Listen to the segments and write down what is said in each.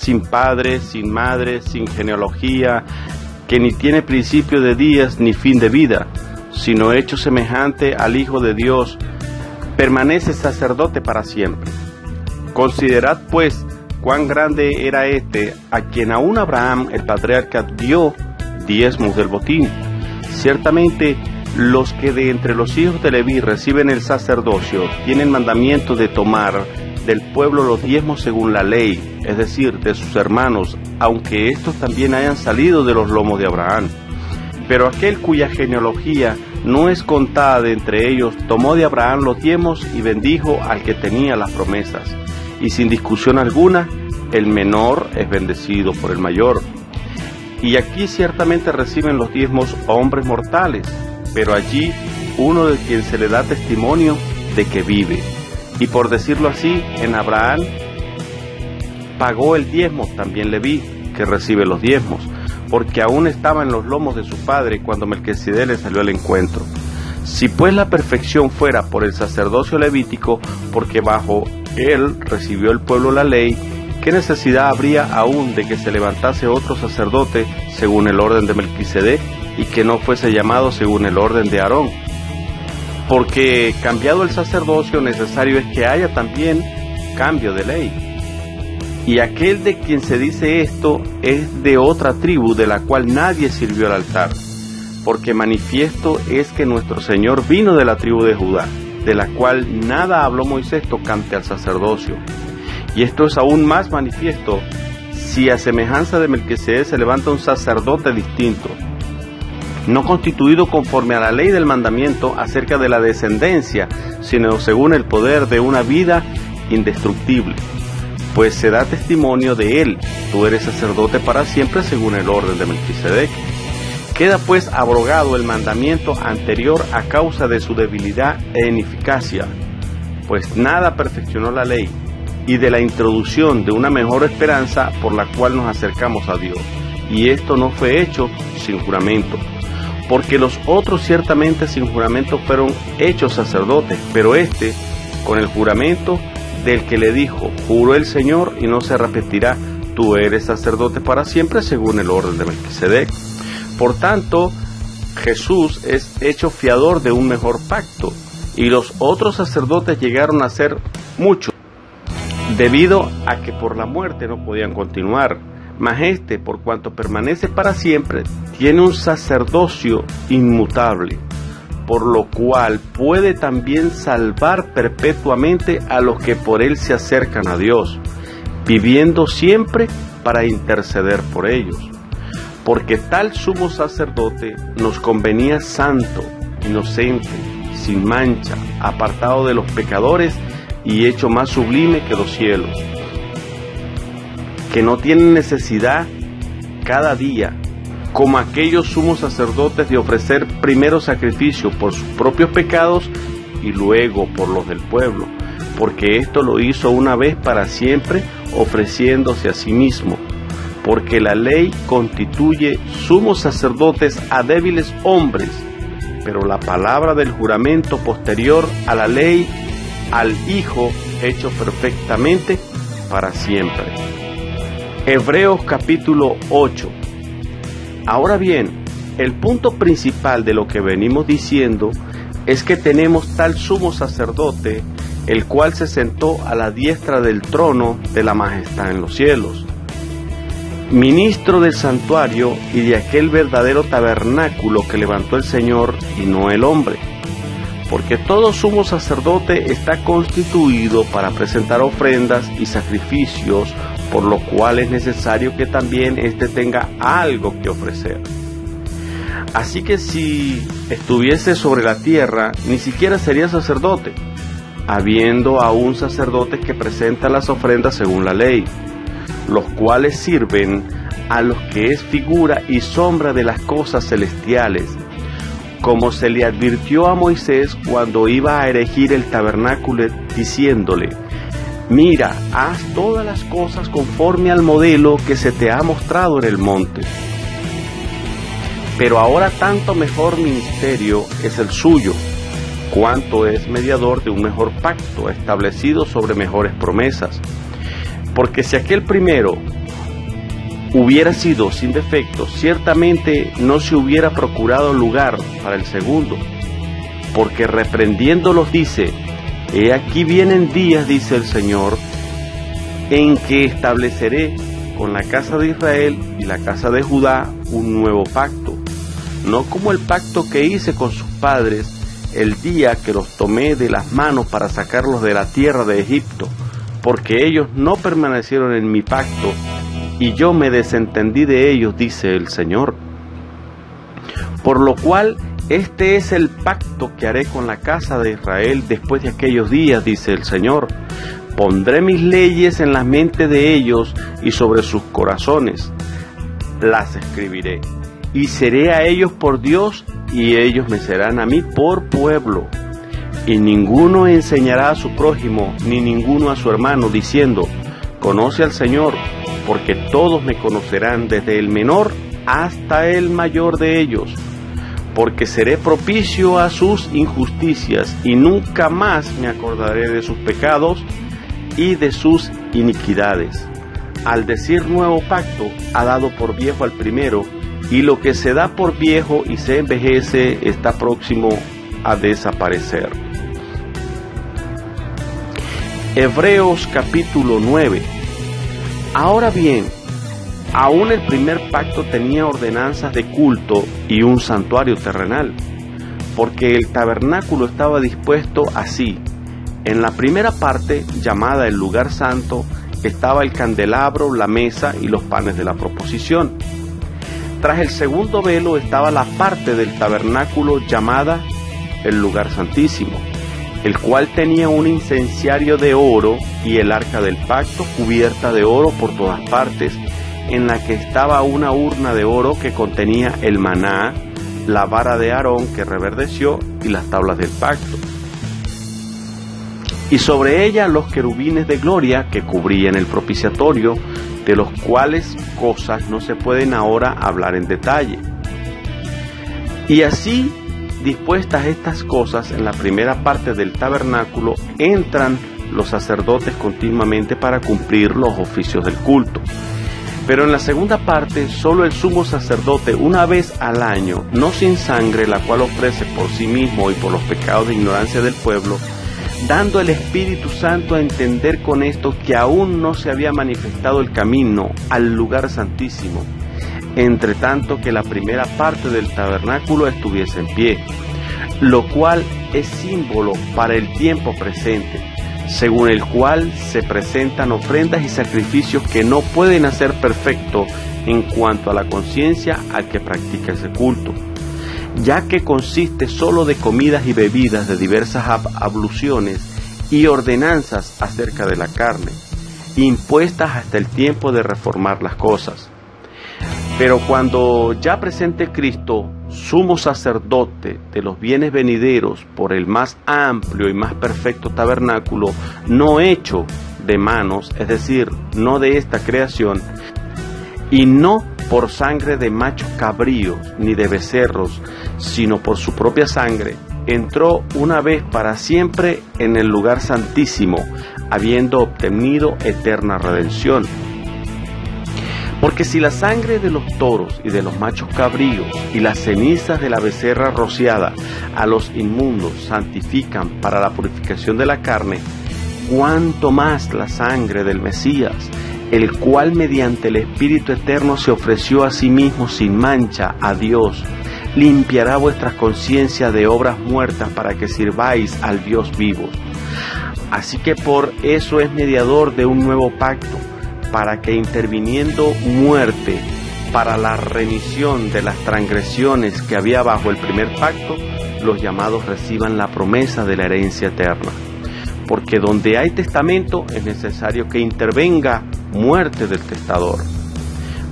sin padre, sin madre, sin genealogía, que ni tiene principio de días ni fin de vida, sino hecho semejante al Hijo de Dios, permanece sacerdote para siempre. Considerad pues cuán grande era a quien aún Abraham el patriarca dio diezmos del botín. Ciertamente los que de entre los hijos de Leví reciben el sacerdocio tienen mandamiento de tomar del pueblo los diezmos según la ley, es decir, de sus hermanos, aunque estos también hayan salido de los lomos de Abraham. Pero aquel cuya genealogía no es contada de entre ellos, tomó de Abraham los diezmos y bendijo al que tenía las promesas. Y sin discusión alguna, el menor es bendecido por el mayor. Y aquí ciertamente reciben los diezmos hombres mortales, pero allí uno de quien se le da testimonio de que vive. Y por decirlo así, en Abraham pagó el diezmo también Leví, que recibe los diezmos, porque aún estaba en los lomos de su padre cuando Melquisedec le salió al encuentro. Si pues la perfección fuera por el sacerdocio levítico, porque bajo él recibió el pueblo la ley, ¿qué necesidad habría aún de que se levantase otro sacerdote según el orden de Melquisedec y que no fuese llamado según el orden de Aarón? Porque cambiado el sacerdocio, necesario es que haya también cambio de ley. Y aquel de quien se dice esto es de otra tribu de la cual nadie sirvió al altar, porque manifiesto es que nuestro Señor vino de la tribu de Judá, de la cual nada habló Moisés tocante al sacerdocio. Y esto es aún más manifiesto si a semejanza de Melquisedec se levanta un sacerdote distinto, no constituido conforme a la ley del mandamiento acerca de la descendencia, sino según el poder de una vida indestructible. Pues se da testimonio de él, tú eres sacerdote para siempre según el orden de Melquisedec. Queda pues abrogado el mandamiento anterior a causa de su debilidad e ineficacia, pues nada perfeccionó la ley, y de la introducción de una mejor esperanza por la cual nos acercamos a Dios. Y esto no fue hecho sin juramento, porque los otros ciertamente sin juramento fueron hechos sacerdotes, pero este con el juramento del que le dijo, juró el Señor y no se repetirá, tú eres sacerdote para siempre según el orden de Melquisedec. Por tanto, Jesús es hecho fiador de un mejor pacto, y los otros sacerdotes llegaron a ser muchos, debido a que por la muerte no podían continuar. Mas este, por cuanto permanece para siempre, tiene un sacerdocio inmutable, por lo cual puede también salvar perpetuamente a los que por él se acercan a Dios, viviendo siempre para interceder por ellos. Porque tal sumo sacerdote nos convenía santo, inocente, sin mancha, apartado de los pecadores y hecho más sublime que los cielos, que no tienen necesidad cada día, como aquellos sumos sacerdotes, de ofrecer primero sacrificio por sus propios pecados y luego por los del pueblo, porque esto lo hizo una vez para siempre, ofreciéndose a sí mismo, porque la ley constituye sumos sacerdotes a débiles hombres, pero la palabra del juramento posterior a la ley, al Hijo hecho perfectamente para siempre. Hebreos capítulo 8. Ahora bien, el punto principal de lo que venimos diciendo es que tenemos tal sumo sacerdote, el cual se sentó a la diestra del trono de la majestad en los cielos, ministro del santuario y de aquel verdadero tabernáculo que levantó el Señor y no el hombre. Porque todo sumo sacerdote está constituido para presentar ofrendas y sacrificios, por lo cual es necesario que también éste tenga algo que ofrecer. Así que si estuviese sobre la tierra, ni siquiera sería sacerdote, habiendo aún sacerdotes que presentan las ofrendas según la ley, los cuales sirven a los que es figura y sombra de las cosas celestiales, como se le advirtió a Moisés cuando iba a erigir el tabernáculo, diciéndole: mira, haz todas las cosas conforme al modelo que se te ha mostrado en el monte. Pero ahora tanto mejor ministerio es el suyo, cuanto es mediador de un mejor pacto establecido sobre mejores promesas. Porque si aquel primero, hubiera sido sin defecto, ciertamente no se hubiera procurado lugar para el segundo, porque reprendiéndolos dice: he aquí vienen días, dice el Señor, en que estableceré con la casa de Israel y la casa de Judá un nuevo pacto, no como el pacto que hice con sus padres el día que los tomé de las manos para sacarlos de la tierra de Egipto, porque ellos no permanecieron en mi pacto, y yo me desentendí de ellos, dice el Señor. Por lo cual, este es el pacto que haré con la casa de Israel después de aquellos días, dice el Señor. Pondré mis leyes en la mente de ellos y sobre sus corazones las escribiré. Y seré a ellos por Dios, y ellos me serán a mí por pueblo. Y ninguno enseñará a su prójimo, ni ninguno a su hermano, diciendo: conoce al Señor, porque todos me conocerán, desde el menor hasta el mayor de ellos. Porque seré propicio a sus injusticias, y nunca más me acordaré de sus pecados y de sus iniquidades. Al decir nuevo pacto, ha dado por viejo al primero, y lo que se da por viejo y se envejece está próximo a desaparecer. Hebreos capítulo 9. Ahora bien, aún el primer pacto tenía ordenanzas de culto y un santuario terrenal, porque el tabernáculo estaba dispuesto así. En la primera parte, llamada el lugar santo, estaba el candelabro, la mesa y los panes de la proposición. Tras el segundo velo estaba la parte del tabernáculo llamada el lugar santísimo, el cual tenía un incenciario de oro y el arca del pacto cubierta de oro por todas partes, en la que estaba una urna de oro que contenía el maná, la vara de Aarón que reverdeció y las tablas del pacto. Y sobre ella los querubines de gloria que cubrían el propiciatorio, de los cuales cosas no se pueden ahora hablar en detalle. Y así, dispuestas estas cosas, en la primera parte del tabernáculo entran los sacerdotes continuamente para cumplir los oficios del culto. Pero en la segunda parte, solo el sumo sacerdote una vez al año, no sin sangre, la cual ofrece por sí mismo y por los pecados de ignorancia del pueblo, dando el Espíritu Santo a entender con esto que aún no se había manifestado el camino al lugar santísimo, entre tanto que la primera parte del tabernáculo estuviese en pie, lo cual es símbolo para el tiempo presente, según el cual se presentan ofrendas y sacrificios que no pueden hacer perfecto en cuanto a la conciencia al que practica ese culto, ya que consiste solo de comidas y bebidas de diversas abluciones y ordenanzas acerca de la carne, impuestas hasta el tiempo de reformar las cosas. Pero cuando ya presente Cristo, sumo sacerdote de los bienes venideros, por el más amplio y más perfecto tabernáculo, no hecho de manos, es decir, no de esta creación, y no por sangre de machos cabríos ni de becerros, sino por su propia sangre, entró una vez para siempre en el lugar santísimo, habiendo obtenido eterna redención. Porque si la sangre de los toros y de los machos cabríos y las cenizas de la becerra rociada a los inmundos santifican para la purificación de la carne, cuánto más la sangre del Mesías, el cual mediante el Espíritu Eterno se ofreció a sí mismo sin mancha a Dios, limpiará vuestras conciencias de obras muertas para que sirváis al Dios vivo. Así que por eso es mediador de un nuevo pacto, para que interviniendo muerte para la remisión de las transgresiones que había bajo el primer pacto, los llamados reciban la promesa de la herencia eterna. Porque donde hay testamento es necesario que intervenga muerte del testador.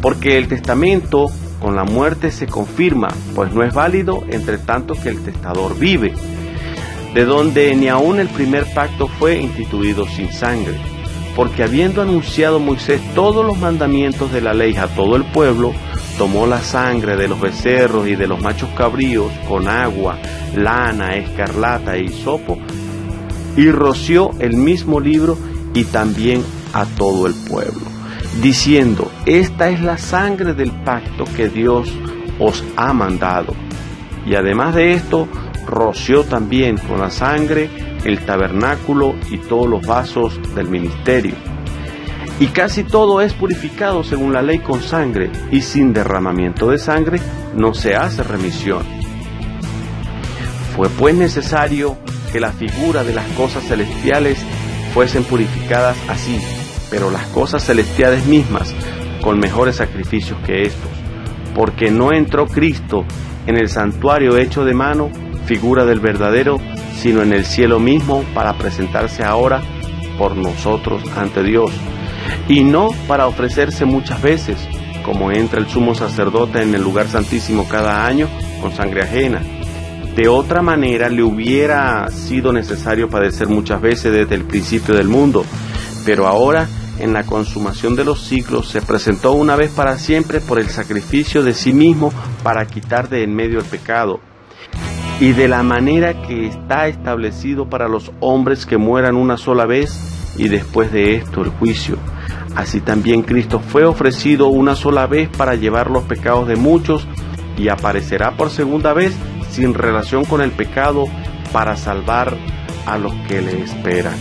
Porque el testamento con la muerte se confirma, pues no es válido entre tanto que el testador vive, de donde ni aun el primer pacto fue instituido sin sangre. Porque habiendo anunciado Moisés todos los mandamientos de la ley a todo el pueblo, tomó la sangre de los becerros y de los machos cabríos con agua, lana, escarlata e hisopo, y roció el mismo libro y también a todo el pueblo. diciendo: esta es la sangre del pacto que Dios os ha mandado. Y además de esto, roció también con la sangre el tabernáculo y todos los vasos del ministerio. Y casi todo es purificado según la ley con sangre, y sin derramamiento de sangre no se hace remisión. Fue pues necesario que la figura de las cosas celestiales fuesen purificadas así, pero las cosas celestiales mismas con mejores sacrificios que estos, porque no entró Cristo en el santuario hecho de mano, figura del verdadero, sino en el cielo mismo, para presentarse ahora por nosotros ante Dios, y no para ofrecerse muchas veces, como entra el sumo sacerdote en el lugar santísimo cada año con sangre ajena. De otra manera le hubiera sido necesario padecer muchas veces desde el principio del mundo, pero ahora, en la consumación de los siglos, se presentó una vez para siempre por el sacrificio de sí mismo para quitar de en medio el pecado. Y de la manera que está establecido para los hombres que mueran una sola vez, y después de esto el juicio. Así también Cristo fue ofrecido una sola vez para llevar los pecados de muchos, y aparecerá por segunda vez sin relación con el pecado para salvar a los que le esperan.